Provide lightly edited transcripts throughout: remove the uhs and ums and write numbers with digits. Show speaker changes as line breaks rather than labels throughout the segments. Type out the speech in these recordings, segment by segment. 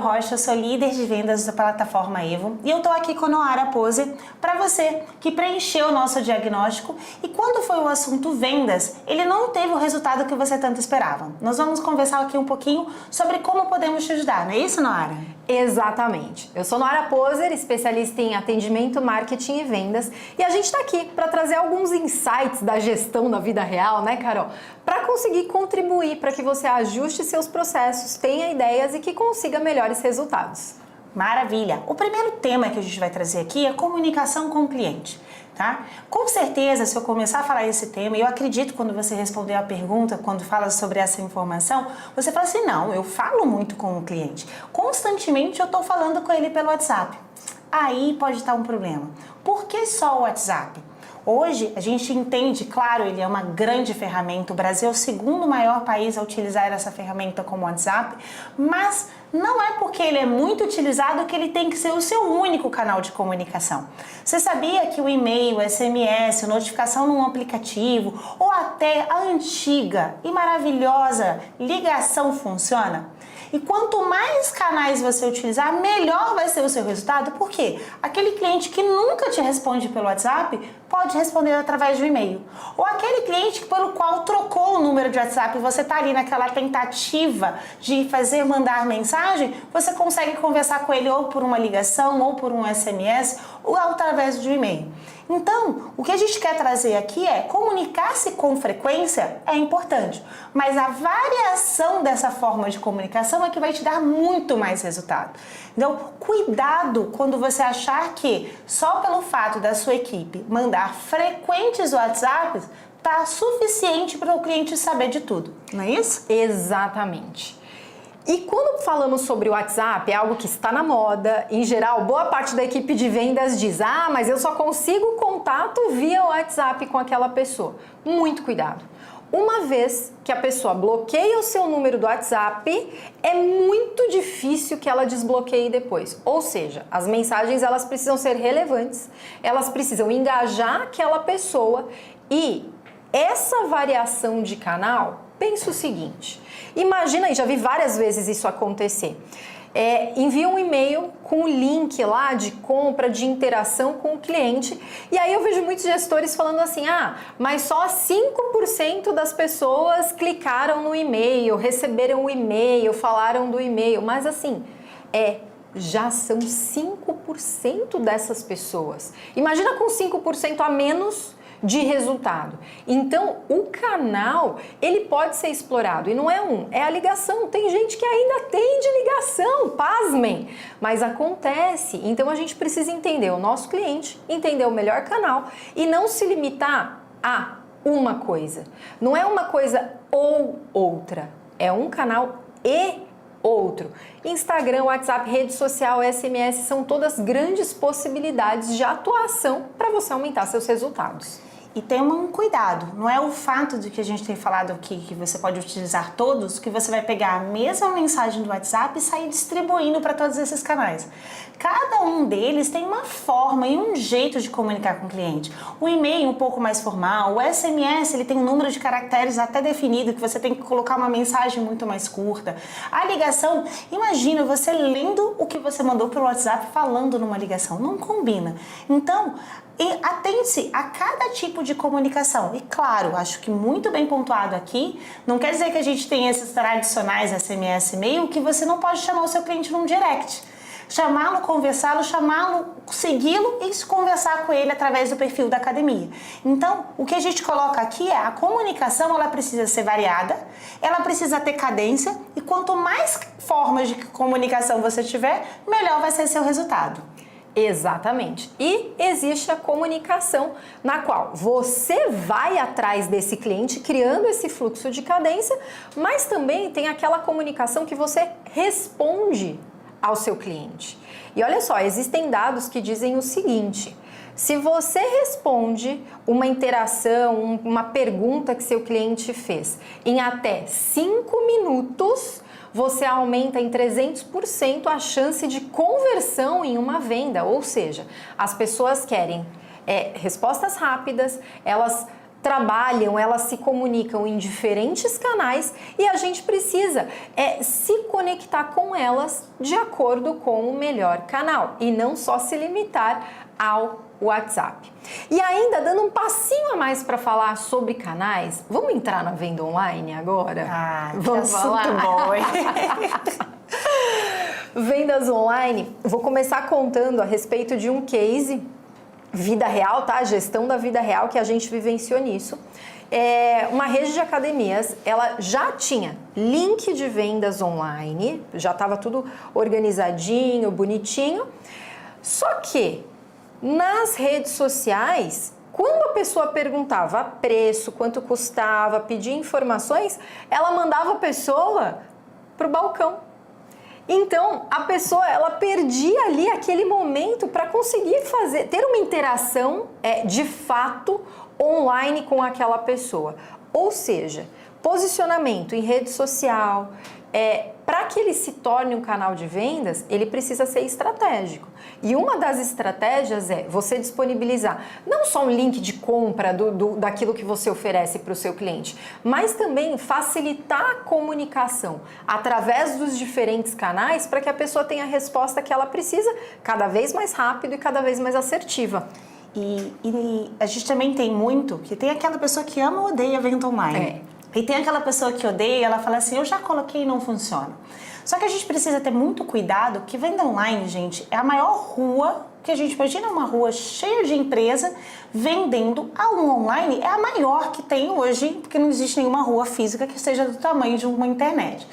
Rocha, eu sou líder de vendas da plataforma Evo e eu tô aqui com a Noara Pose para você que preencheu o nosso diagnóstico e quando foi o assunto vendas, ele não teve o resultado que você tanto esperava. Nós vamos conversar aqui um pouquinho sobre como podemos te ajudar, não é isso, Noara?
Exatamente. Eu sou Noara Poser, especialista em atendimento, marketing e vendas, e a gente está aqui para trazer alguns insights da gestão na vida real, né, Carol? Para conseguir contribuir para que você ajuste seus processos, tenha ideias e que consiga melhores resultados.
Maravilha! O primeiro tema que a gente vai trazer aqui é comunicação com o cliente, tá? Com certeza, se eu começar a falar esse tema, eu acredito quando você responder a pergunta, quando fala sobre essa informação, você fala assim, não, eu falo muito com o cliente. Constantemente eu estou falando com ele pelo WhatsApp. Aí pode estar um problema. Por que só o WhatsApp? Hoje a gente entende, claro, ele é uma grande ferramenta, o Brasil é o segundo maior país a utilizar essa ferramenta como WhatsApp, mas não é porque ele é muito utilizado que ele tem que ser o seu único canal de comunicação. Você sabia que o e-mail, o SMS, notificação num aplicativo ou até a antiga e maravilhosa ligação funciona? E quanto mais canais você utilizar, melhor vai ser o seu resultado. Por quê? Aquele cliente que nunca te responde pelo WhatsApp pode responder através de um e-mail. Ou aquele cliente pelo qual trocou o número de WhatsApp e você está ali naquela tentativa de mandar mensagem, você consegue conversar com ele ou por uma ligação, ou por um SMS, ou através de um e-mail. Então, o que a gente quer trazer aqui é comunicar-se com frequência é importante, mas a variação dessa forma de comunicação é que vai te dar muito mais resultado. Então, cuidado quando você achar que só pelo fato da sua equipe mandar frequentes WhatsApps tá suficiente para o cliente saber de tudo, não é isso?
Exatamente. E quando falamos sobre o WhatsApp, é algo que está na moda, em geral, boa parte da equipe de vendas diz, mas eu só consigo contato via WhatsApp com aquela pessoa. Muito cuidado. Uma vez que a pessoa bloqueia o seu número do WhatsApp, é muito difícil que ela desbloqueie depois. Ou seja, as mensagens elas precisam ser relevantes, elas precisam engajar aquela pessoa e essa variação de canal, pensa o seguinte, imagina, e já vi várias vezes isso acontecer, envia um e-mail com o link lá de compra, de interação com o cliente, e aí eu vejo muitos gestores falando assim, mas só 5% das pessoas clicaram no e-mail, receberam o e-mail, falaram do e-mail, mas assim, já são 5% dessas pessoas. Imagina com 5% a menos de resultado. Então, o canal, ele pode ser explorado e não é é a ligação. Tem gente que ainda atende ligação, pasmem, mas acontece. Então, a gente precisa entender o nosso cliente, entender o melhor canal e não se limitar a uma coisa. Não é uma coisa ou outra, é um canal e outro. Instagram, WhatsApp, rede social, SMS são todas grandes possibilidades de atuação para você aumentar seus resultados.
E tem um cuidado, não é o fato de que a gente tem falado aqui que você pode utilizar todos, que você vai pegar a mesma mensagem do WhatsApp e sair distribuindo para todos esses canais. Cada um deles tem uma forma e um jeito de comunicar com o cliente. O e-mail um pouco mais formal, o SMS ele tem um número de caracteres até definido que você tem que colocar uma mensagem muito mais curta. A ligação, imagina você lendo o que você mandou pelo WhatsApp falando numa ligação, não combina. Então, atente-se a cada tipo de comunicação. E claro, acho que muito bem pontuado aqui, não quer dizer que a gente tem esses tradicionais SMS e-mail que você não pode chamar o seu cliente num direct. Chamá-lo, conversá-lo, chamá-lo, segui-lo e conversar com ele através do perfil da academia. Então, o que a gente coloca aqui é a comunicação, ela precisa ser variada, ela precisa ter cadência e quanto mais formas de comunicação você tiver, melhor vai ser seu resultado.
Exatamente. E existe a comunicação na qual você vai atrás desse cliente criando esse fluxo de cadência, mas também tem aquela comunicação que você responde ao seu cliente. E olha só, existem dados que dizem o seguinte: se você responde uma interação, uma pergunta que seu cliente fez em até 5 minutos, você aumenta em 300% a chance de conversão em uma venda. Ou seja, as pessoas querem respostas rápidas, elas trabalham, elas se comunicam em diferentes canais e a gente precisa se conectar com elas de acordo com o melhor canal e não só se limitar ao WhatsApp. E ainda dando um passinho a mais para falar sobre canais, vamos entrar na venda online agora?
Vamos falar? Bom, hein?
Vendas online, vou começar contando a respeito de um case, vida real, tá? Gestão da vida real, que a gente vivenciou nisso. Uma rede de academias, ela já tinha link de vendas online, já estava tudo organizadinho, bonitinho, só que nas redes sociais, quando a pessoa perguntava preço, quanto custava, pedia informações, ela mandava a pessoa para o balcão. Então, a pessoa, ela perdia ali aquele momento para conseguir ter uma interação de fato online com aquela pessoa. Ou seja, posicionamento em rede social, para que ele se torne um canal de vendas, ele precisa ser estratégico. E uma das estratégias é você disponibilizar não só um link de compra daquilo que você oferece para o seu cliente, mas também facilitar a comunicação através dos diferentes canais para que a pessoa tenha a resposta que ela precisa cada vez mais rápido e cada vez mais assertiva.
E a gente também tem muito, que tem aquela pessoa que ama ou odeia venda online. E tem aquela pessoa que odeia e ela fala assim, eu já coloquei e não funciona. Só que a gente precisa ter muito cuidado, que venda online, gente, é a maior rua que a gente imagina, uma rua cheia de empresa vendendo. A online é a maior que tem hoje, porque não existe nenhuma rua física que seja do tamanho de uma internet.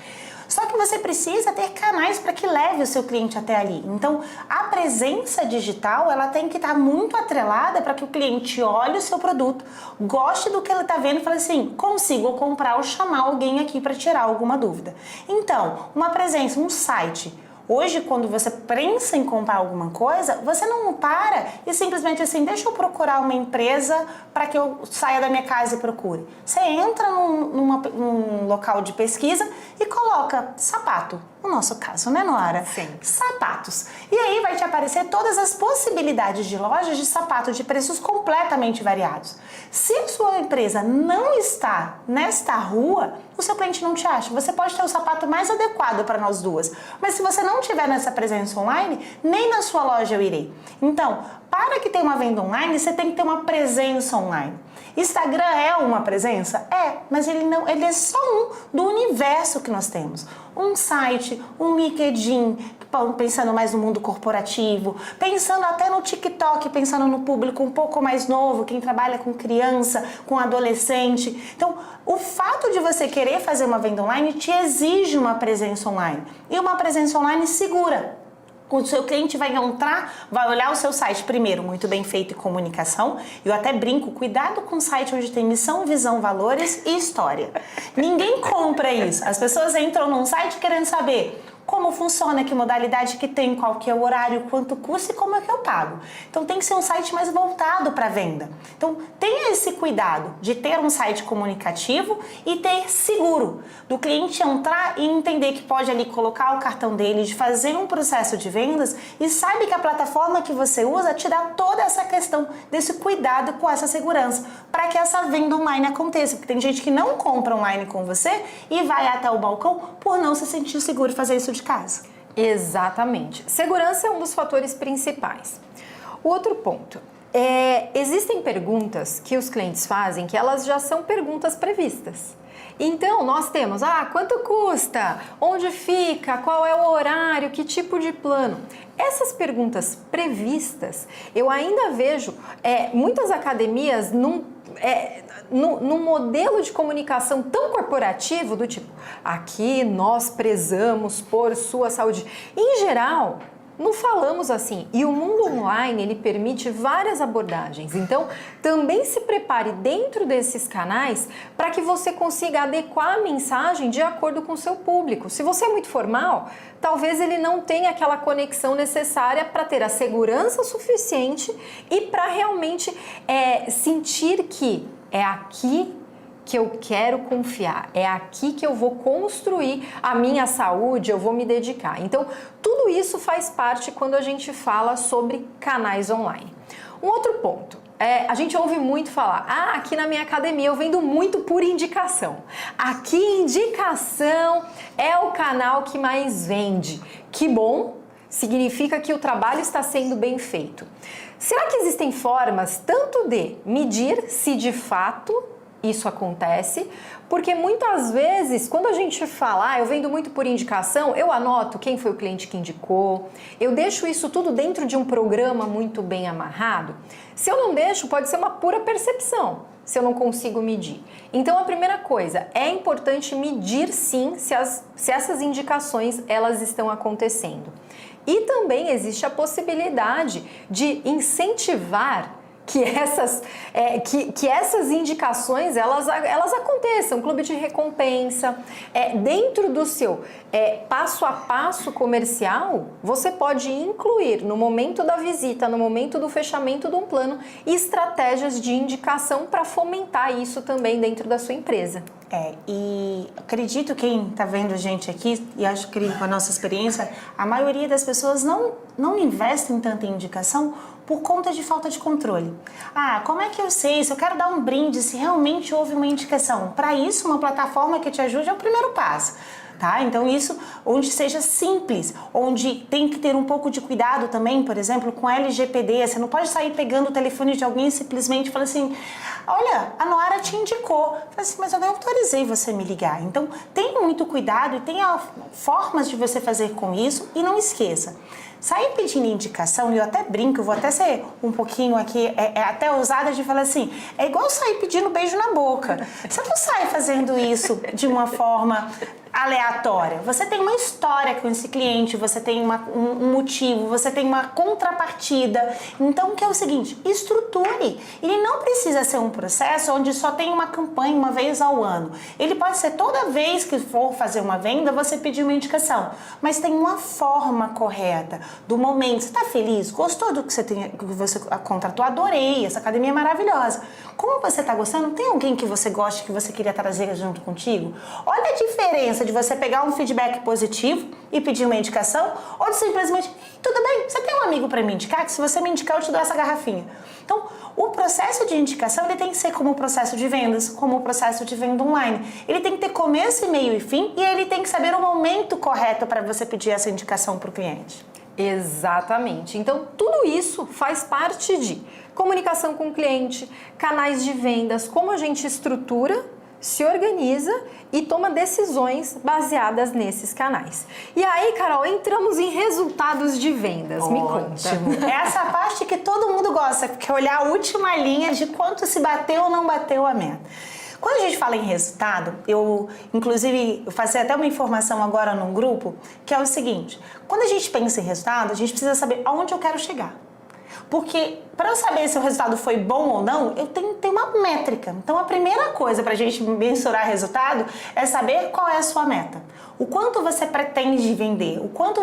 Só que você precisa ter canais para que leve o seu cliente até ali. Então, a presença digital, ela tem que estar muito atrelada para que o cliente olhe o seu produto, goste do que ele está vendo e fale assim, consigo comprar ou chamar alguém aqui para tirar alguma dúvida. Então, uma presença, um site. Hoje, quando você pensa em comprar alguma coisa, você não para e simplesmente assim, deixa eu procurar uma empresa para que eu saia da minha casa e procure. Você entra num local de pesquisa e coloca sapato. No nosso caso, né, Nora?
Sim.
Sapatos. E aí vai te aparecer todas as possibilidades de lojas de sapato de preços completamente variados. Se a sua empresa não está nesta rua, o seu cliente não te acha. Você pode ter o sapato mais adequado para nós duas, mas se você não tiver nessa presença online, nem na sua loja eu irei. Então, para que tenha uma venda online, você tem que ter uma presença online. Instagram é uma presença? Mas ele é só um do universo que nós temos. Um site, um LinkedIn, pensando mais no mundo corporativo, pensando até no TikTok, pensando no público um pouco mais novo, quem trabalha com criança, com adolescente. Então, o fato de você querer fazer uma venda online te exige uma presença online. E uma presença online segura. O seu cliente vai entrar, vai olhar o seu site primeiro, muito bem feito em comunicação. Eu até brinco, cuidado com o site onde tem missão, visão, valores e história. Ninguém compra isso. As pessoas entram num site querendo saber como funciona, que modalidade que tem, qual que é o horário, quanto custa e como é que eu pago. Então tem que ser um site mais voltado para venda. Então tenha esse cuidado de ter um site comunicativo e ter seguro do cliente entrar e entender que pode ali colocar o cartão dele, de fazer um processo de vendas e sabe que a plataforma que você usa te dá toda essa questão desse cuidado com essa segurança para que essa venda online aconteça. Porque tem gente que não compra online com você e vai até o balcão por não se sentir seguro fazer isso de casa.
Exatamente. Segurança é um dos fatores principais. O outro ponto, existem perguntas que os clientes fazem que elas já são perguntas previstas. Então, nós temos, quanto custa? Onde fica? Qual é o horário? Que tipo de plano? Essas perguntas previstas, eu ainda vejo muitas academias num modelo de comunicação tão corporativo do tipo, aqui nós prezamos por sua saúde. Em geral, não falamos assim. E o mundo online, ele permite várias abordagens. Então, também se prepare dentro desses canais para que você consiga adequar a mensagem de acordo com o seu público. Se você é muito formal, talvez ele não tenha aquela conexão necessária para ter a segurança suficiente e para realmente sentir que é aqui que eu quero confiar, é aqui que eu vou construir a minha saúde, eu vou me dedicar. Então, tudo isso faz parte quando a gente fala sobre canais online. Um outro ponto, A gente ouve muito falar, aqui na minha academia eu vendo muito por indicação. Aqui indicação é o canal que mais vende. Que bom, significa que o trabalho está sendo bem feito. Será que existem formas tanto de medir se de fato isso acontece? Porque muitas vezes, quando a gente fala, eu vendo muito por indicação, eu anoto quem foi o cliente que indicou, eu deixo isso tudo dentro de um programa muito bem amarrado. Se eu não deixo, pode ser uma pura percepção, se eu não consigo medir. Então, a primeira coisa, é importante medir sim se essas indicações elas estão acontecendo. E também existe a possibilidade de incentivar que essas indicações elas aconteçam, clube de recompensa, dentro do seu passo a passo comercial, você pode incluir no momento da visita, no momento do fechamento de um plano, estratégias de indicação para fomentar isso também dentro da sua empresa.
E acredito quem está vendo a gente aqui, e acho que com a nossa experiência, a maioria das pessoas não investem tanto em indicação por conta de falta de controle. Como é que eu sei se eu quero dar um brinde, se realmente houve uma indicação? Para isso, uma plataforma que te ajude é o primeiro passo. Tá? Então isso, onde seja simples, onde tem que ter um pouco de cuidado também, por exemplo, com LGPD, você não pode sair pegando o telefone de alguém e simplesmente falar assim, olha, a Noara te indicou, assim, mas eu não autorizei você me ligar. Então tenha muito cuidado e tenha formas de você fazer com isso e não esqueça. Sair pedindo indicação, e eu até brinco, eu vou até ser um pouquinho aqui, até ousada de falar assim, é igual sair pedindo beijo na boca. Você não sai fazendo isso de uma forma aleatória. Você tem uma história com esse cliente, você tem um motivo, você tem uma contrapartida. Então, o que é o seguinte, estruture. Ele não precisa ser um processo onde só tem uma campanha uma vez ao ano. Ele pode ser toda vez que for fazer uma venda, você pedir uma indicação. Mas tem uma forma correta do momento. Você está feliz? Gostou do que você contratou? Adorei, essa academia é maravilhosa. Como você está gostando? Tem alguém que você gosta, que você queria trazer junto contigo? Olha a diferença de você pegar um feedback positivo e pedir uma indicação, ou de simplesmente, tudo bem, você tem um amigo para me indicar, que se você me indicar eu te dou essa garrafinha. Então, o processo de indicação ele tem que ser como o processo de vendas, como o processo de venda online. Ele tem que ter começo, meio e fim, e ele tem que saber o momento correto para você pedir essa indicação para o cliente.
Exatamente. Então, tudo isso faz parte de comunicação com o cliente, canais de vendas, como a gente estrutura, se organiza e toma decisões baseadas nesses canais. E aí, Carol, entramos em resultados de vendas. Me conta.
Essa parte que todo mundo gosta, que é olhar a última linha de quanto se bateu ou não bateu a meta. Quando a gente fala em resultado, inclusive, eu passei até uma informação agora num grupo, que é o seguinte, quando a gente pensa em resultado, a gente precisa saber aonde eu quero chegar. Porque para eu saber se o resultado foi bom ou não, eu tenho que ter uma métrica. Então a primeira coisa para a gente mensurar resultado é saber qual é a sua meta. O quanto você pretende vender,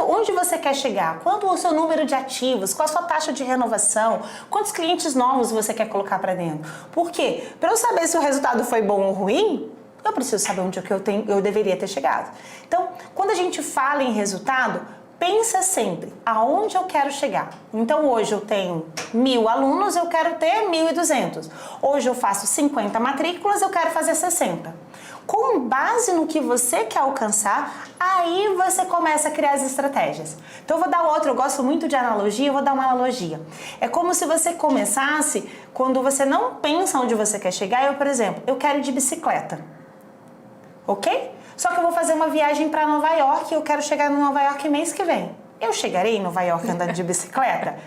onde você quer chegar, quanto o seu número de ativos, qual a sua taxa de renovação, quantos clientes novos você quer colocar para dentro. Por quê? Para eu saber se o resultado foi bom ou ruim, eu preciso saber onde eu deveria ter chegado. Então, quando a gente fala em resultado, pensa sempre aonde eu quero chegar. Então hoje eu tenho 1.000 alunos, eu quero ter 1.200. Hoje eu faço 50 matrículas, eu quero fazer 60. Com base no que você quer alcançar, aí você começa a criar as estratégias. Então eu vou dar outra, eu gosto muito de analogia, eu vou dar uma analogia. É como se você começasse, quando você não pensa onde você quer chegar, por exemplo, eu quero ir de bicicleta. Ok? Só que eu vou fazer uma viagem para Nova York e eu quero chegar em Nova York mês que vem. Eu chegarei em Nova York andando de bicicleta?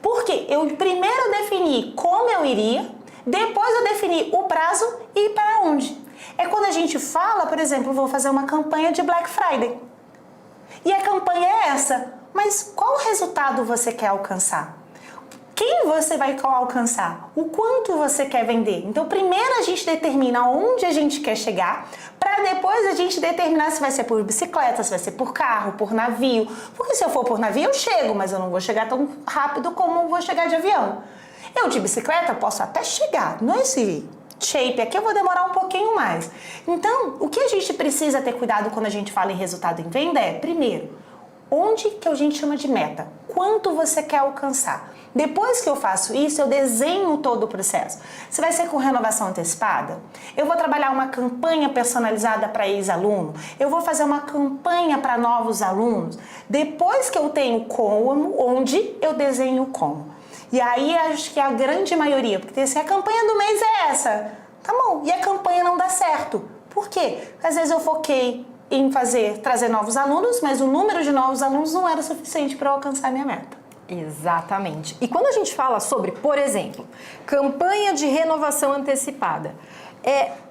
Porque eu primeiro defini como eu iria, depois eu defini o prazo e para onde. É quando a gente fala, por exemplo, vou fazer uma campanha de Black Friday. E a campanha é essa. Mas qual resultado você quer alcançar? Quem você vai alcançar? O quanto você quer vender? Então, primeiro a gente determina onde a gente quer chegar, para depois a gente determinar se vai ser por bicicleta, se vai ser por carro, por navio. Porque se eu for por navio, eu chego, mas eu não vou chegar tão rápido como vou chegar de avião. Eu de bicicleta posso até chegar, nesse shape aqui eu vou demorar um pouquinho mais. Então, o que a gente precisa ter cuidado quando a gente fala em resultado em venda é, primeiro, onde que a gente chama de meta? Quanto você quer alcançar? Depois que eu faço isso, eu desenho todo o processo. Se vai ser com renovação antecipada, eu vou trabalhar uma campanha personalizada para ex-aluno, eu vou fazer uma campanha para novos alunos. Depois que eu tenho como, onde, eu desenho o como. E aí acho que a grande maioria, porque se a campanha do mês é essa, tá bom, e a campanha não dá certo. Por quê? Porque às vezes eu foquei em trazer novos alunos, mas o número de novos alunos não era suficiente para eu alcançar a minha meta.
Exatamente. E quando a gente fala sobre, por exemplo, campanha de renovação antecipada,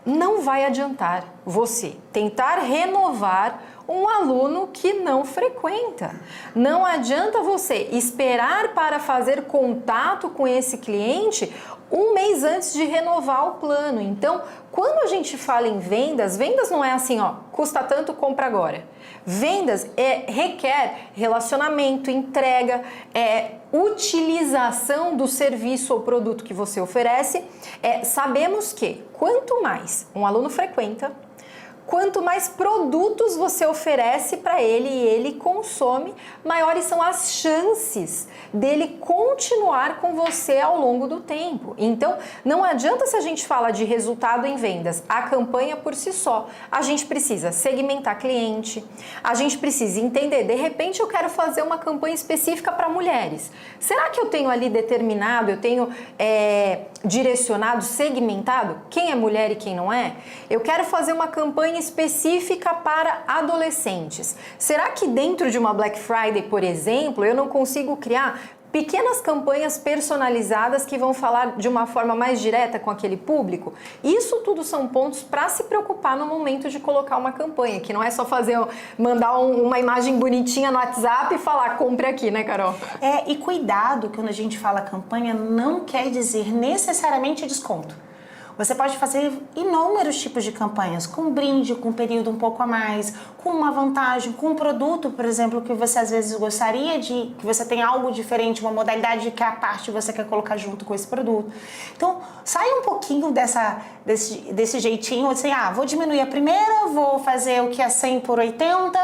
não vai adiantar você tentar renovar um aluno que não frequenta. Não adianta você esperar para fazer contato com esse cliente um mês antes de renovar o plano. Então, quando a gente fala em vendas, vendas não é assim, ó, custa tanto, compra agora. Vendas requer relacionamento, entrega, utilização do serviço ou produto que você oferece. Sabemos que quanto mais um aluno frequenta, quanto mais produtos você oferece para ele e ele consome, maiores são as chances dele continuar com você ao longo do tempo. Então, não adianta se a gente fala de resultado em vendas, a campanha por si só. A gente precisa segmentar cliente, a gente precisa entender, de repente eu quero fazer uma campanha específica para mulheres. Será que eu tenho ali determinado, eu tenho direcionado, segmentado quem é mulher e quem não é? Eu quero fazer uma campanha específica para adolescentes. Será que dentro de uma Black Friday, por exemplo, eu não consigo criar pequenas campanhas personalizadas que vão falar de uma forma mais direta com aquele público? Isso tudo são pontos para se preocupar no momento de colocar uma campanha, que não é só mandar uma imagem bonitinha no WhatsApp e falar, compre aqui, né, Carol?
E cuidado, quando a gente fala campanha, não quer dizer necessariamente desconto. Você pode fazer inúmeros tipos de campanhas, com brinde, com período um pouco a mais, com uma vantagem, com um produto, por exemplo, que você às vezes gostaria que você tenha algo diferente, uma modalidade que a parte você quer colocar junto com esse produto. Então, sai um pouquinho desse jeitinho, assim, vou diminuir a primeira, vou fazer o que é 100 por 80,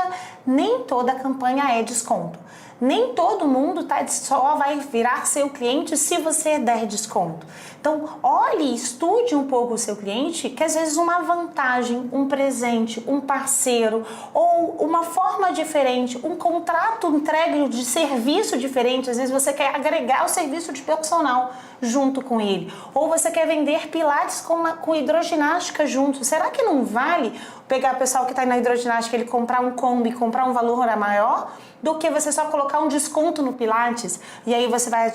nem toda campanha é desconto. Nem todo mundo só vai virar seu cliente se você der desconto. Então, olhe, estude um pouco o seu cliente, que às vezes uma vantagem, um presente, um parceiro ou uma forma diferente, um contrato entregue de serviço diferente, às vezes você quer agregar o serviço de personal junto com ele, ou você quer vender pilates com hidroginástica junto. Será que não vale pegar o pessoal que está na hidroginástica, ele comprar um combi, comprar um valor maior, do que você só colocar um desconto no pilates e aí você vai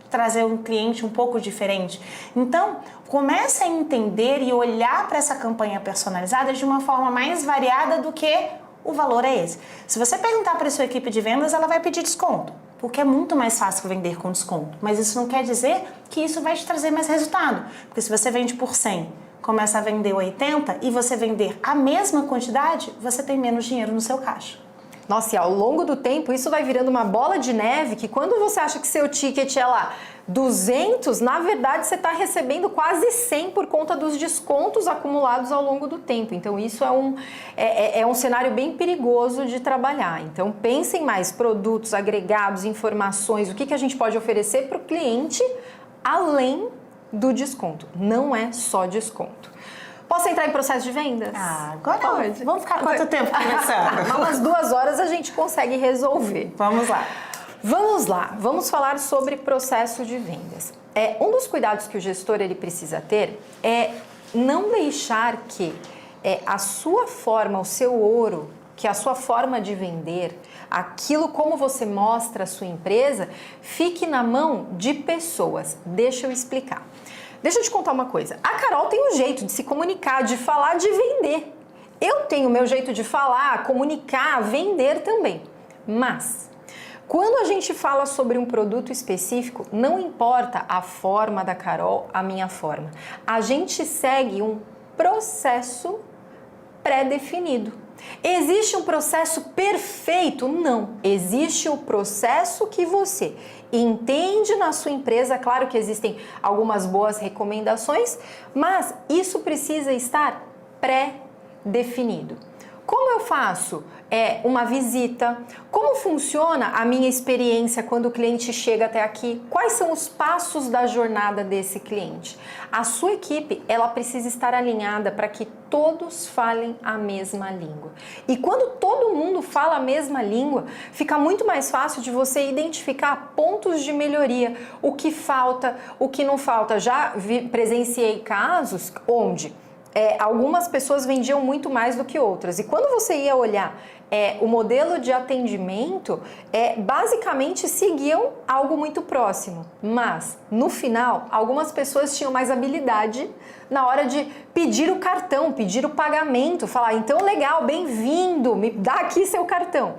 trazer um cliente um pouco diferente? Então, comece a entender e olhar para essa campanha personalizada de uma forma mais variada do que o valor é esse. Se você perguntar para a sua equipe de vendas, ela vai pedir desconto, porque é muito mais fácil vender com desconto. Mas isso não quer dizer que isso vai te trazer mais resultado, porque se você vende por 100, começa a vender 80 e você vender a mesma quantidade, você tem menos dinheiro no seu caixa.
Nossa, e ao longo do tempo isso vai virando uma bola de neve que quando você acha que seu ticket é lá 200, na verdade você está recebendo quase 100 por conta dos descontos acumulados ao longo do tempo. Então isso é um cenário bem perigoso de trabalhar. Então pensem mais produtos, agregados, informações, o que a gente pode oferecer para o cliente além do desconto. Não é só desconto. Posso entrar em processo de vendas?
Agora pode. Vamos ficar quanto tempo conversando?
Umas 2 horas a gente consegue resolver.
Vamos lá.
Vamos falar sobre processo de vendas. Um dos cuidados que o gestor ele precisa ter é não deixar que a sua forma, o seu ouro, que a sua forma de vender, aquilo como você mostra a sua empresa, fique na mão de pessoas. Deixa eu explicar. Deixa eu te contar uma coisa. A Carol tem um jeito de se comunicar, de falar, de vender. Eu tenho o meu jeito de falar, comunicar, vender também. Mas, quando a gente fala sobre um produto específico, não importa a forma da Carol, a minha forma. A gente segue um processo pré-definido. Existe um processo perfeito? Não. Existe o processo que você entende na sua empresa. Claro que existem algumas boas recomendações, mas isso precisa estar pré-definido. Como eu faço? Uma visita? Como funciona a minha experiência quando o cliente chega até aqui? Quais são os passos da jornada desse cliente? A sua equipe, ela precisa estar alinhada para que todos falem a mesma língua. E quando todo mundo fala a mesma língua, fica muito mais fácil de você identificar pontos de melhoria, o que falta, o que não falta. Já presenciei casos onde algumas pessoas vendiam muito mais do que outras. E quando você ia olhar o modelo de atendimento, basicamente seguiam algo muito próximo. Mas, no final, algumas pessoas tinham mais habilidade na hora de pedir o cartão, pedir o pagamento, falar, então legal, bem-vindo, me dá aqui seu cartão.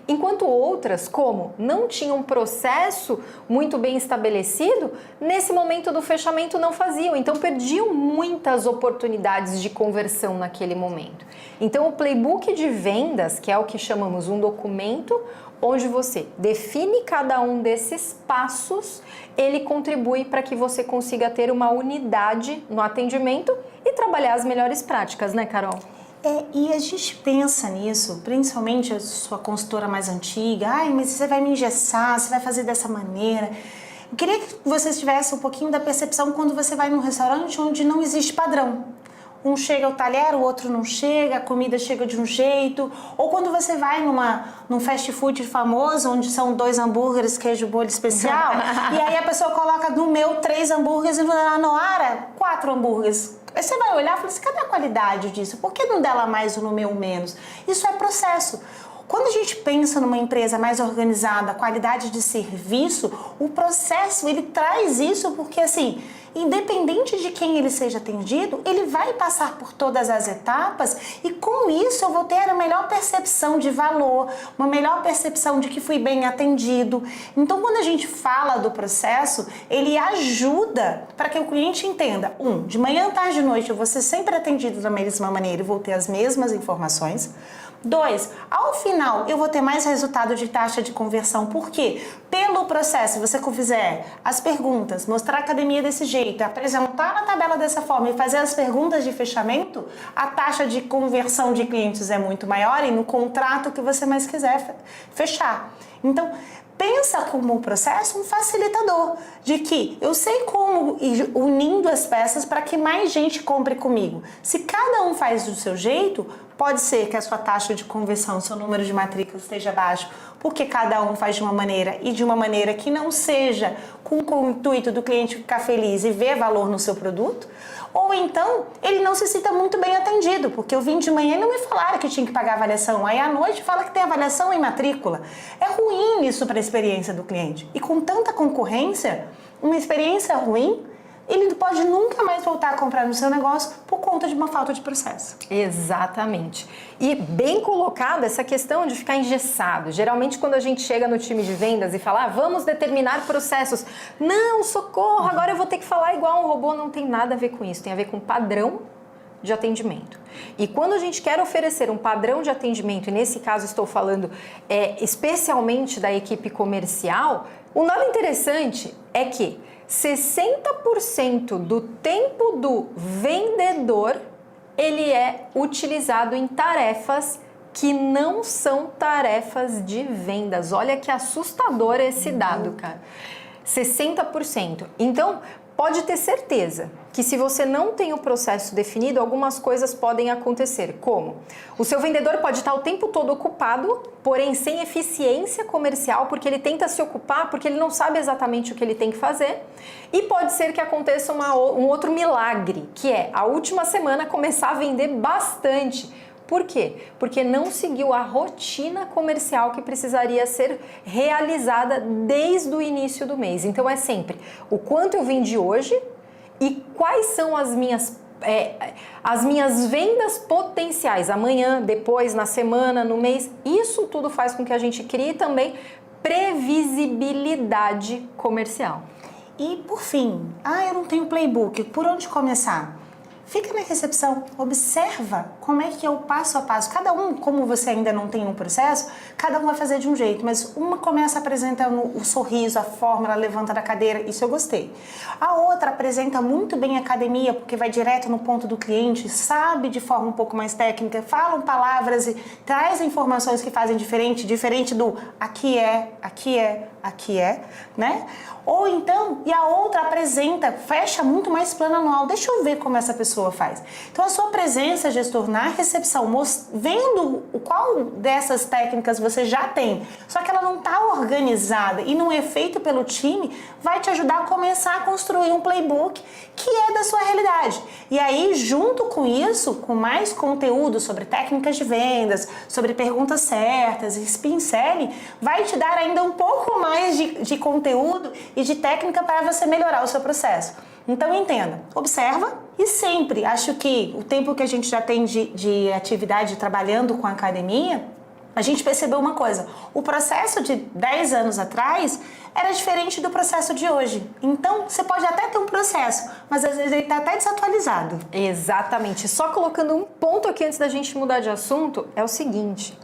Enquanto outras, como não tinham um processo muito bem estabelecido, nesse momento do fechamento não faziam, então perdiam muitas oportunidades de conversão naquele momento. Então o playbook de vendas, que é o que chamamos um documento, onde você define cada um desses passos, ele contribui para que você consiga ter uma unidade no atendimento e trabalhar as melhores práticas, né, Carol?
E a gente pensa nisso, principalmente a sua consultora mais antiga, mas você vai me engessar, você vai fazer dessa maneira. Eu queria que vocês tivessem um pouquinho da percepção quando você vai num restaurante onde não existe padrão. Um chega ao talher, o outro não chega, a comida chega de um jeito. Ou quando você vai num fast food famoso, onde são 2 hambúrgueres, queijo, bolho especial, e aí a pessoa coloca no meu 3 hambúrgueres e na Noara 4 hambúrgueres. Aí você vai olhar e fala assim, cadê a qualidade disso? Por que não dela mais ou no meu menos? Isso é processo. Quando a gente pensa numa empresa mais organizada, qualidade de serviço, o processo, ele traz isso porque, assim, independente de quem ele seja atendido, ele vai passar por todas as etapas e com isso eu vou ter a melhor percepção de valor, uma melhor percepção de que fui bem atendido. Então, quando a gente fala do processo, ele ajuda para que o cliente entenda, de manhã, tarde e noite eu vou ser sempre atendido da mesma maneira e vou ter as mesmas informações. 2, ao final eu vou ter mais resultado de taxa de conversão. Por quê? Pelo processo, se você fizer as perguntas, mostrar a academia desse jeito, apresentar na tabela dessa forma e fazer as perguntas de fechamento, a taxa de conversão de clientes é muito maior e no contrato que você mais quiser fechar. Então, pensa como um processo um facilitador, de que eu sei como ir unindo as peças para que mais gente compre comigo. Se cada um faz do seu jeito, pode ser que a sua taxa de conversão, seu número de matrículas esteja baixo, porque cada um faz de uma maneira e de uma maneira que não seja com o intuito do cliente ficar feliz e ver valor no seu produto, ou então ele não se sinta muito bem atendido, porque eu vim de manhã e não me falaram que tinha que pagar avaliação, aí à noite fala que tem avaliação em matrícula. É ruim isso para a experiência do cliente. E com tanta concorrência, uma experiência ruim, ele não pode nunca mais voltar a comprar no seu negócio por conta de uma falta de processo.
Exatamente. E bem colocada essa questão de ficar engessado. Geralmente quando a gente chega no time de vendas e fala, vamos determinar processos. Não, socorro, agora eu vou ter que falar igual um robô. Não tem nada a ver com isso, tem a ver com padrão de atendimento. E quando a gente quer oferecer um padrão de atendimento, e nesse caso estou falando especialmente da equipe comercial, o nada interessante é que 60% do tempo do vendedor, ele é utilizado em tarefas que não são tarefas de vendas. Olha que assustador esse dado, cara. 60%. Então, pode ter certeza que se você não tem o processo definido, algumas coisas podem acontecer, como o seu vendedor pode estar o tempo todo ocupado, porém sem eficiência comercial, porque ele tenta se ocupar, porque ele não sabe exatamente o que ele tem que fazer, e pode ser que aconteça um outro milagre, que é a última semana começar a vender bastante. Por quê? Porque não seguiu a rotina comercial que precisaria ser realizada desde o início do mês. Então é sempre o quanto eu vendi hoje e quais são as minhas vendas potenciais amanhã, depois, na semana, no mês. Isso tudo faz com que a gente crie também previsibilidade comercial.
E por fim, eu não tenho playbook, por onde começar? Fica na recepção, observa como é que é o passo a passo. Cada um, como você ainda não tem um processo, cada um vai fazer de um jeito, mas uma começa apresentando o sorriso, a forma, ela levanta da cadeira, isso eu gostei. A outra apresenta muito bem a academia, porque vai direto no ponto do cliente, sabe de forma um pouco mais técnica, falam palavras e traz informações que fazem diferente do aqui é, né? Ou então, e a outra apresenta, fecha muito mais plano anual. Deixa eu ver como essa pessoa faz. Então, a sua presença, gestor, na recepção, vendo qual dessas técnicas você já tem, só que ela não está organizada e não é feito pelo time, vai te ajudar a começar a construir um playbook que é da sua realidade. E aí, junto com isso, com mais conteúdo sobre técnicas de vendas, sobre perguntas certas, spin selling, vai te dar ainda um pouco mais de conteúdo e de técnica para você melhorar o seu processo. Então entenda, observa e sempre, acho que o tempo que a gente já tem de atividade trabalhando com a academia, a gente percebeu uma coisa, o processo de 10 anos atrás era diferente do processo de hoje. Então, você pode até ter um processo, mas às vezes ele está até desatualizado.
Exatamente. Só colocando um ponto aqui antes da gente mudar de assunto, é o seguinte...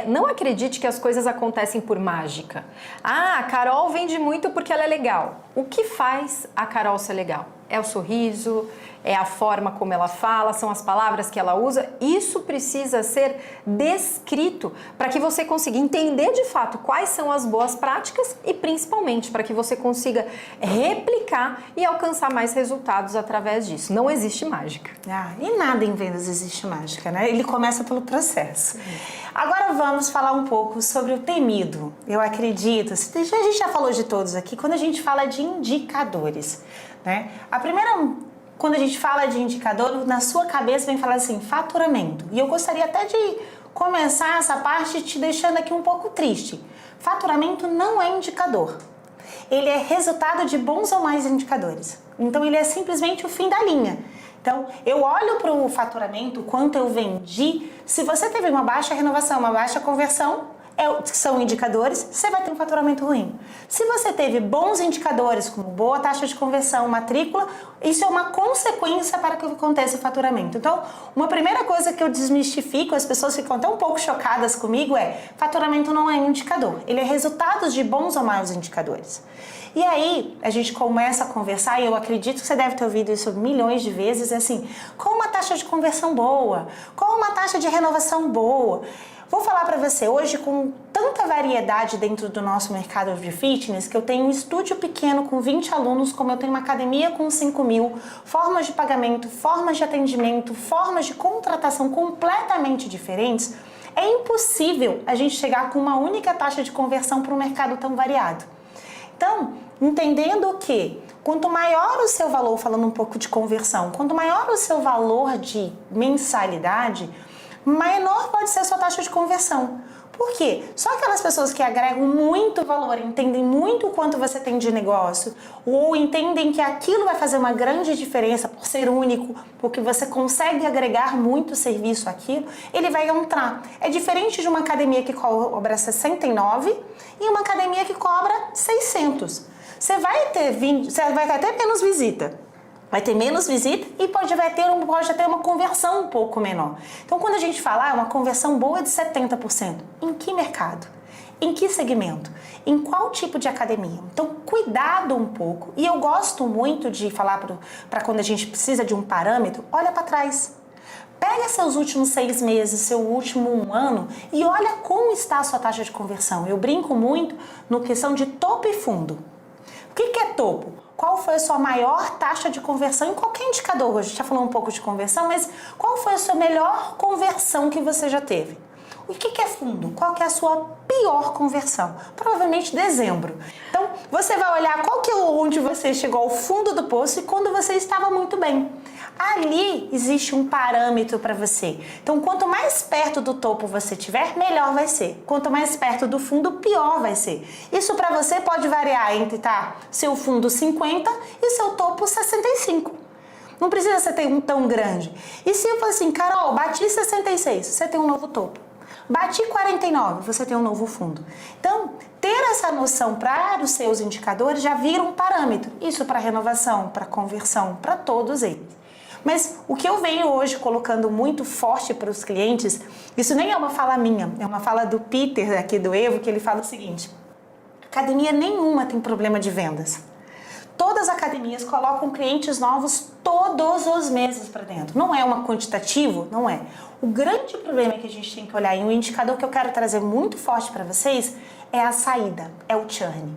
não acredite que as coisas acontecem por mágica. Ah, a Carol vende muito porque ela é legal. O que faz a Carol ser legal? É o sorriso, é a forma como ela fala, são as palavras que ela usa. Isso precisa ser descrito para que você consiga entender de fato quais são as boas práticas e principalmente para que você consiga replicar e alcançar mais resultados através disso. Não existe mágica.
E nada em vendas existe mágica, né? Ele começa pelo processo. Agora vamos falar um pouco sobre o temido. Eu acredito, a gente já falou de todos aqui, quando a gente fala de indicadores, né? A primeira, quando a gente fala de indicador, na sua cabeça vem falar assim, faturamento. E eu gostaria até de começar essa parte te deixando aqui um pouco triste. Faturamento não é indicador. Ele é resultado de bons ou mais indicadores. Então ele é simplesmente o fim da linha. Então, eu olho para o faturamento, quanto eu vendi. Se você teve uma baixa renovação, uma baixa conversão, são indicadores, você vai ter um faturamento ruim. Se você teve bons indicadores, como boa taxa de conversão, matrícula, isso é uma consequência para que aconteça o faturamento. Então, uma primeira coisa que eu desmistifico, as pessoas ficam até um pouco chocadas comigo, faturamento não é um indicador. Ele é resultado de bons ou maus indicadores. E aí, a gente começa a conversar, e eu acredito que você deve ter ouvido isso milhões de vezes, assim, com uma taxa de conversão boa, com uma taxa de renovação boa. Vou falar para você, hoje com tanta variedade dentro do nosso mercado de fitness, que eu tenho um estúdio pequeno com 20 alunos, como eu tenho uma academia com 5.000, formas de pagamento, formas de atendimento, formas de contratação completamente diferentes, é impossível a gente chegar com uma única taxa de conversão para um mercado tão variado. Então, entendendo que quanto maior o seu valor, falando um pouco de conversão, quanto maior o seu valor de mensalidade, menor pode ser a sua taxa de conversão. Por quê? Só aquelas pessoas que agregam muito valor, entendem muito o quanto você tem de negócio, ou entendem que aquilo vai fazer uma grande diferença por ser único, porque você consegue agregar muito serviço àquilo, ele vai entrar. É diferente de uma academia que cobra 69 e uma academia que cobra 600. Você vai ter até menos visita. Vai ter menos visita e pode ter uma conversão um pouco menor. Então, quando a gente fala uma conversão boa de 70%, em que mercado? Em que segmento? Em qual tipo de academia? Então, cuidado um pouco. E eu gosto muito de falar para quando a gente precisa de um parâmetro, olha para trás. Pega seus últimos 6 meses, seu último 1 ano e olha como está a sua taxa de conversão. Eu brinco muito no questão de topo e fundo. O que é topo? Qual foi a sua maior taxa de conversão em qualquer indicador? Hoje a gente já falou um pouco de conversão, mas qual foi a sua melhor conversão que você já teve? O que é fundo? Qual que é a sua pior conversão? Provavelmente dezembro. Então, você vai olhar onde você chegou ao fundo do poço e quando você estava muito bem. Ali existe um parâmetro para você. Então, quanto mais perto do topo você estiver, melhor vai ser. Quanto mais perto do fundo, pior vai ser. Isso para você pode variar entre seu fundo 50 e seu topo 65. Não precisa ser tão grande. E se eu for assim, Carol, bati 66, você tem um novo topo. Bati 49, você tem um novo fundo. Então, ter essa noção para os seus indicadores já vira um parâmetro. Isso para renovação, para conversão, para todos eles. Mas o que eu venho hoje colocando muito forte para os clientes, isso nem é uma fala minha, é uma fala do Peter aqui do Evo, que ele fala o seguinte: academia nenhuma tem problema de vendas. Todas as academias colocam clientes novos todos os meses para dentro. Não é uma quantitativo? Não é. O grande problema que a gente tem que olhar, e um indicador que eu quero trazer muito forte para vocês, é a saída, é o churn.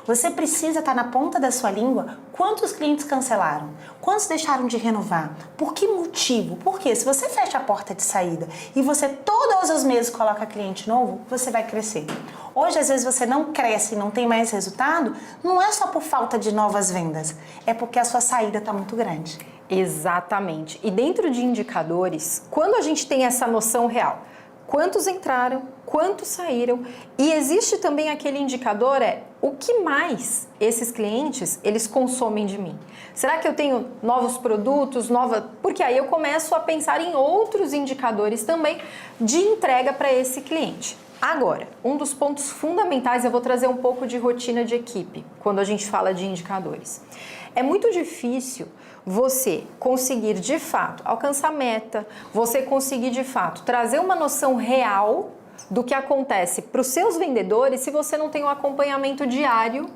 Você precisa estar na ponta da sua língua quantos clientes cancelaram, quantos deixaram de renovar, por que motivo, porque se você fecha a porta de saída e você todos os meses coloca cliente novo, você vai crescer. Hoje, às vezes, você não cresce e não tem mais resultado, não é só por falta de novas vendas, é porque a sua saída está muito grande.
Exatamente. E dentro de indicadores, quando a gente tem essa noção real, quantos entraram, quantos saíram, e existe também aquele indicador, o que mais esses clientes, eles consomem de mim? Será que eu tenho novos produtos, porque aí eu começo a pensar em outros indicadores também de entrega para esse cliente. Agora, um dos pontos fundamentais, eu vou trazer um pouco de rotina de equipe, quando a gente fala de indicadores. É muito difícil você conseguir de fato alcançar meta, você conseguir de fato trazer uma noção real do que acontece para os seus vendedores se você não tem um acompanhamento diário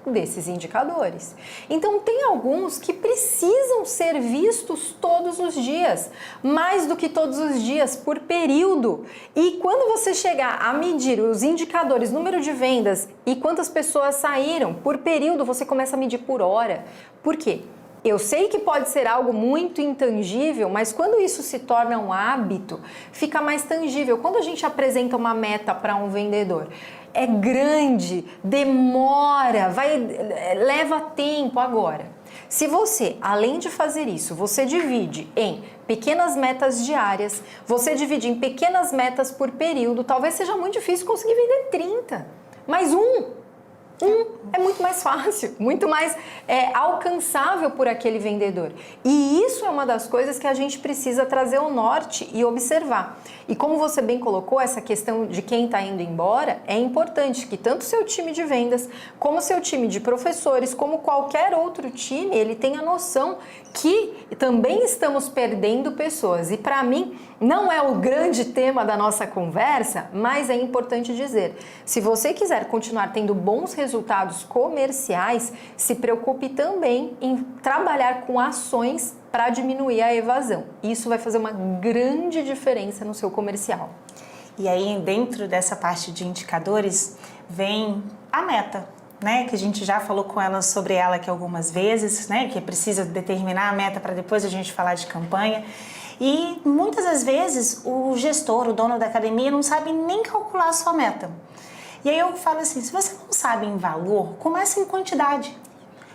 desses indicadores. Então tem alguns que precisam ser vistos todos os dias, mais do que todos os dias, por período. E quando você chegar a medir os indicadores, número de vendas e quantas pessoas saíram por período, você começa a medir por hora. Por quê? Eu sei que pode ser algo muito intangível, mas quando isso se torna um hábito, fica mais tangível. Quando a gente apresenta uma meta para um vendedor, é grande, demora, leva tempo. Agora, se você, além de fazer isso, você divide em pequenas metas diárias, você divide em pequenas metas por período, talvez seja muito difícil conseguir vender 30, mas é muito mais fácil, muito mais alcançável por aquele vendedor. E isso é uma das coisas que a gente precisa trazer ao norte e observar. E como você bem colocou, essa questão de quem está indo embora, é importante que tanto o seu time de vendas, como o seu time de professores, como qualquer outro time, ele tenha noção que também estamos perdendo pessoas. E para mim, não é o grande tema da nossa conversa, mas é importante dizer, se você quiser continuar tendo bons resultados comerciais, se preocupe também em trabalhar com ações para diminuir a evasão. Isso vai fazer uma grande diferença no seu comercial.
E aí, dentro dessa parte de indicadores, vem a meta, né? Que a gente já falou com ela sobre ela aqui algumas vezes, né? Que precisa determinar a meta para depois a gente falar de campanha. E muitas das vezes o gestor, o dono da academia, não sabe nem calcular a sua meta. E aí eu falo assim, se você não sabe em valor, comece em quantidade.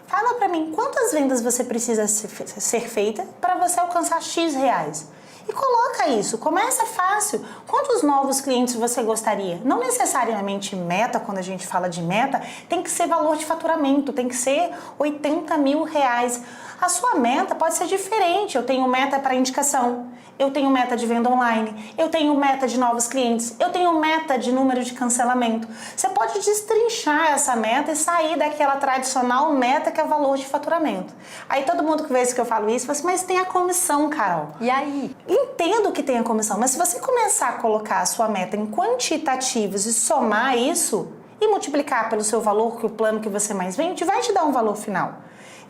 Fala para mim, quantas vendas você precisa ser feita para você alcançar X reais? E coloca isso, começa fácil. Quantos novos clientes você gostaria? Não necessariamente meta, quando a gente fala de meta, tem que ser valor de faturamento, tem que ser 80 mil reais. A sua meta pode ser diferente. Eu tenho meta para indicação, eu tenho meta de venda online, eu tenho meta de novos clientes, eu tenho meta de número de cancelamento. Você pode destrinchar essa meta e sair daquela tradicional meta que é valor de faturamento. Aí todo mundo que vê isso que eu falo isso, fala assim, mas tem a comissão, Carol.
E aí?
Entendo que tem a comissão, mas se você começar a colocar a sua meta em quantitativos e somar isso e multiplicar pelo seu valor, que o plano que você mais vende, vai te dar um valor final.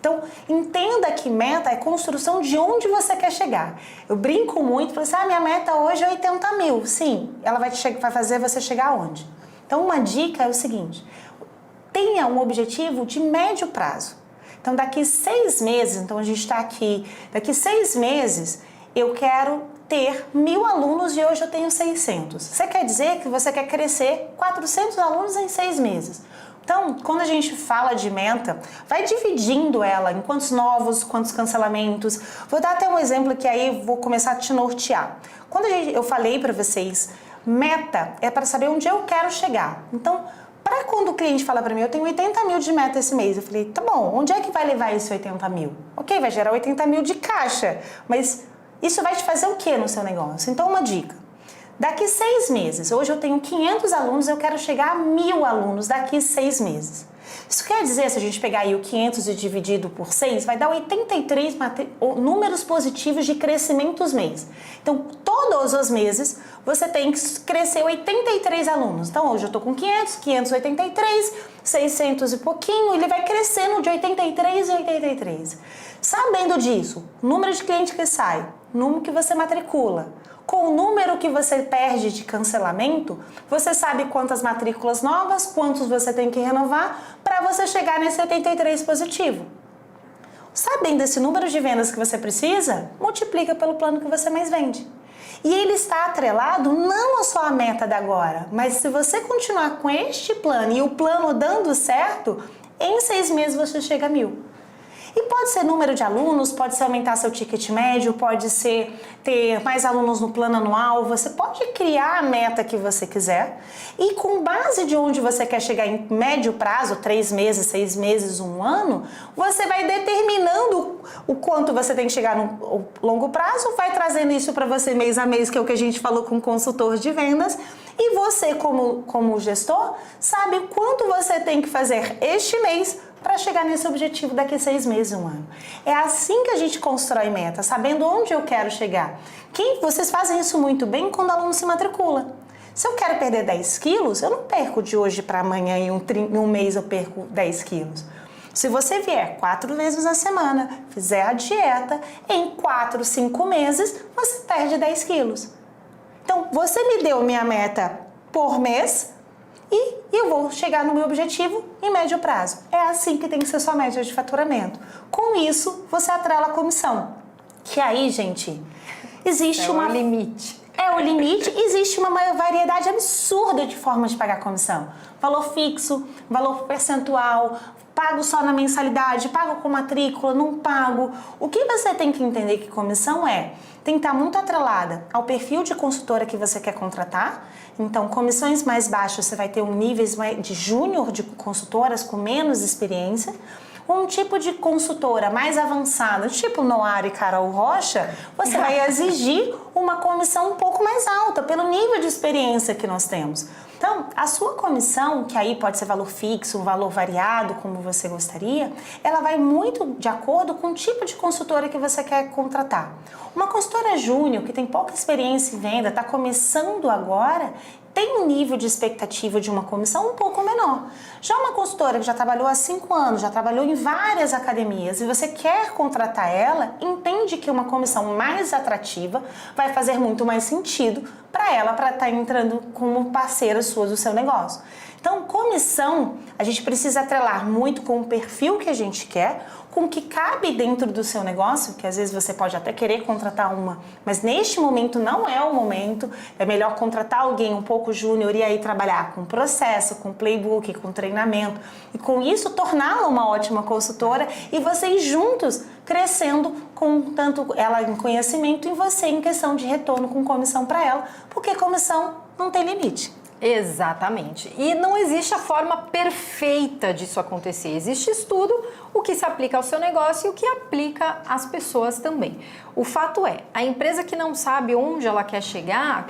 Então, entenda que meta é construção de onde você quer chegar. Eu brinco muito, falo assim, minha meta hoje é 80 mil. Sim, ela vai fazer você chegar aonde? Então, uma dica é o seguinte, tenha um objetivo de médio prazo. Então, daqui 6 meses, então a gente está aqui, daqui 6 meses, eu quero ter 1.000 alunos e hoje eu tenho 600. Você quer dizer que você quer crescer 400 alunos em 6 meses. Então, quando a gente fala de meta, vai dividindo ela em quantos novos, quantos cancelamentos. Vou dar até um exemplo que aí vou começar a te nortear. Quando eu falei para vocês, meta é para saber onde eu quero chegar. Então, para quando o cliente fala para mim, eu tenho 80 mil de meta esse mês, eu falei, tá bom, onde é que vai levar esse 80 mil? Ok, vai gerar 80 mil de caixa, mas isso vai te fazer o que no seu negócio? Então, uma dica. Daqui 6 meses, hoje eu tenho 500 alunos, eu quero chegar a 1.000 alunos daqui 6 meses. Isso quer dizer, se a gente pegar aí o 500 e dividido por 6, vai dar 83 números positivos de crescimentos mês. Então, todos os meses, você tem que crescer 83 alunos. Então, hoje eu estou com 500, 583, 600 e pouquinho, ele vai crescendo de 83 em 83. Sabendo disso, o número de cliente que sai, o número que você matricula, com o número que você perde de cancelamento, você sabe quantas matrículas novas, quantos você tem que renovar para você chegar nesse 83 positivo. Sabendo esse número de vendas que você precisa, multiplica pelo plano que você mais vende. E ele está atrelado não a só a meta da agora, mas se você continuar com este plano e o plano dando certo, em 6 meses você chega a 1.000. E pode ser número de alunos, pode ser aumentar seu ticket médio, pode ser ter mais alunos no plano anual, você pode criar a meta que você quiser e com base de onde você quer chegar em médio prazo, 3 meses, 6 meses, 1 ano, você vai determinando o quanto você tem que chegar no longo prazo, vai trazendo isso para você mês a mês, que é o que a gente falou com o consultor de vendas, e você como gestor sabe quanto você tem que fazer este mês para chegar nesse objetivo daqui a 6 meses, 1 ano. É assim que a gente constrói meta, sabendo onde eu quero chegar. Vocês fazem isso muito bem quando o aluno se matricula. Se eu quero perder 10 quilos, eu não perco de hoje para amanhã, em um mês eu perco 10 quilos. Se você vier 4 vezes na semana, fizer a dieta, em 4, 5 meses, você perde 10 quilos. Então, você me deu minha meta por mês, e eu vou chegar no meu objetivo em médio prazo. É assim que tem que ser sua média de faturamento. Com isso, você atrela a comissão. Que aí, gente, existe
o limite.
É o limite, existe uma variedade absurda de formas de pagar comissão. Valor fixo, valor percentual, pago só na mensalidade, pago com matrícula, não pago. O que você tem que entender que comissão tem que estar muito atrelada ao perfil de consultora que você quer contratar. Então, comissões mais baixas, você vai ter níveis de júnior de consultoras com menos experiência. Um tipo de consultora mais avançada, tipo Noara e Carol Rocha, você vai exigir uma comissão um pouco mais alta, pelo nível de experiência que nós temos. Então, a sua comissão, que aí pode ser valor fixo, valor variado, como você gostaria, ela vai muito de acordo com o tipo de consultora que você quer contratar. Uma consultora júnior, que tem pouca experiência em venda, está começando agora, tem um nível de expectativa de uma comissão um pouco menor. Já uma consultora que já trabalhou há 5 anos, já trabalhou em várias academias e você quer contratar ela, entende que uma comissão mais atrativa vai fazer muito mais sentido para ela, para estar entrando como parceira sua do seu negócio. Então, comissão, a gente precisa atrelar muito com o perfil que a gente quer, com o que cabe dentro do seu negócio, que às vezes você pode até querer contratar uma, mas neste momento não é o momento, é melhor contratar alguém um pouco júnior e aí trabalhar com processo, com playbook, com treinamento e com isso torná-la uma ótima consultora e vocês juntos crescendo com tanto ela em conhecimento e você em questão de retorno com comissão para ela, porque comissão não tem limite.
Exatamente. E não existe a forma perfeita disso acontecer. Existe estudo, o que se aplica ao seu negócio e o que aplica às pessoas também. O fato é, a empresa que não sabe onde ela quer chegar,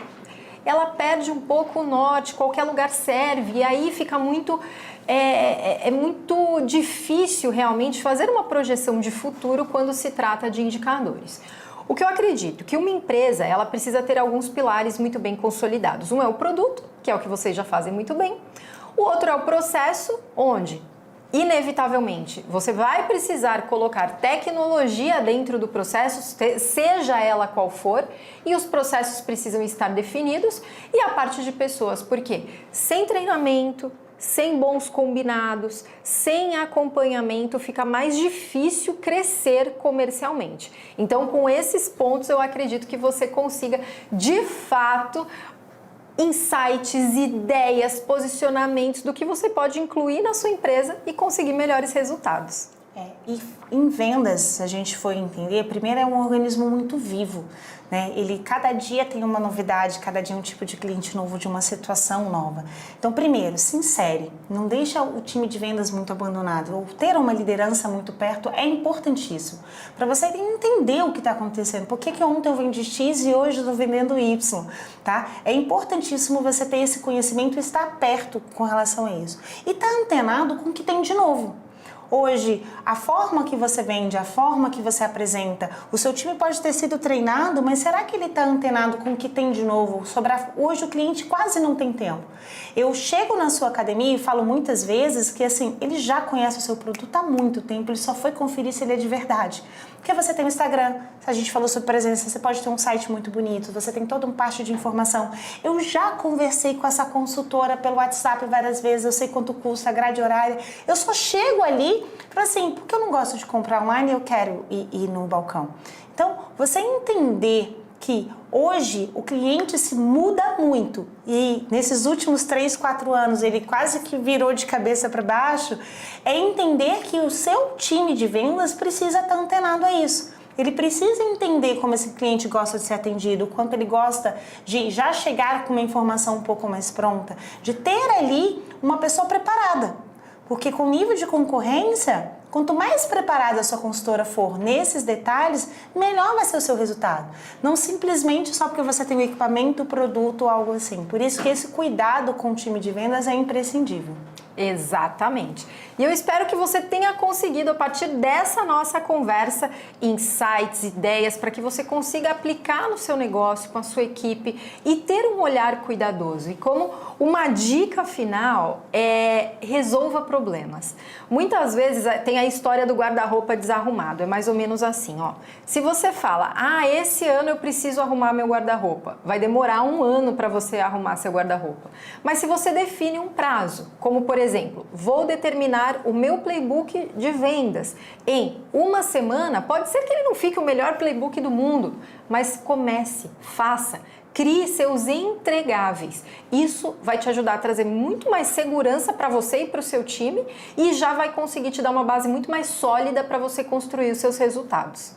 ela perde um pouco o norte, qualquer lugar serve, e aí fica muito... É muito difícil realmente fazer uma projeção de futuro quando se trata de indicadores. O que eu acredito que uma empresa ela precisa ter alguns pilares muito bem consolidados. Um é o produto, que é o que vocês já fazem muito bem. O outro é o processo, onde, inevitavelmente, você vai precisar colocar tecnologia dentro do processo, seja ela qual for, e os processos precisam estar definidos. E a parte de pessoas, porque sem treinamento, sem bons combinados, sem acompanhamento, fica mais difícil crescer comercialmente. Então, com esses pontos, eu acredito que você consiga, de fato, insights, ideias, posicionamentos do que você pode incluir na sua empresa e conseguir melhores resultados.
E em vendas, se a gente for entender, primeiro é um organismo muito vivo, né? Ele cada dia tem uma novidade, cada dia um tipo de cliente novo, de uma situação nova. Então, primeiro, se insere, não deixa o time de vendas muito abandonado. Ou ter uma liderança muito perto é importantíssimo para você entender o que está acontecendo. Por que ontem eu vendi X e hoje eu estou vendendo Y, tá? É importantíssimo você ter esse conhecimento e estar perto com relação a isso. E estar antenado com o que tem de novo. Hoje, a forma que você vende, a forma que você apresenta, o seu time pode ter sido treinado, mas será que ele está antenado com o que tem de novo? Hoje o cliente quase não tem tempo. Eu chego na sua academia e falo muitas vezes que assim, ele já conhece o seu produto há muito tempo, ele só foi conferir se ele é de verdade. Porque você tem o Instagram, se a gente falou sobre presença, você pode ter um site muito bonito, você tem todo um parte de informação. Eu já conversei com essa consultora pelo WhatsApp várias vezes, eu sei quanto custa a grade horária. Eu só chego ali e falo assim, porque eu não gosto de comprar online, eu quero ir no balcão. Então, você entender que hoje o cliente se muda muito e nesses últimos 3, 4 anos ele quase que virou de cabeça para baixo, é entender que o seu time de vendas precisa estar antenado a isso. Ele precisa entender como esse cliente gosta de ser atendido, o quanto ele gosta de já chegar com uma informação um pouco mais pronta, de ter ali uma pessoa preparada. Porque com o nível de concorrência, quanto mais preparada a sua consultora for nesses detalhes, melhor vai ser o seu resultado. Não simplesmente só porque você tem o equipamento, o produto ou algo assim. Por isso que esse cuidado com o time de vendas é imprescindível.
Exatamente. E eu espero que você tenha conseguido, a partir dessa nossa conversa, insights, ideias, para que você consiga aplicar no seu negócio, com a sua equipe e ter um olhar cuidadoso. E como uma dica final é resolva problemas. Muitas vezes tem a história do guarda-roupa desarrumado, é mais ou menos assim, ó. Se você fala, esse ano eu preciso arrumar meu guarda-roupa, vai demorar 1 ano para você arrumar seu guarda-roupa. Mas se você define um prazo, como por exemplo, vou determinar o meu playbook de vendas em 1 semana, pode ser que ele não fique o melhor playbook do mundo, mas comece, faça. Crie seus entregáveis. Isso vai te ajudar a trazer muito mais segurança para você e para o seu time e já vai conseguir te dar uma base muito mais sólida para você construir os seus resultados.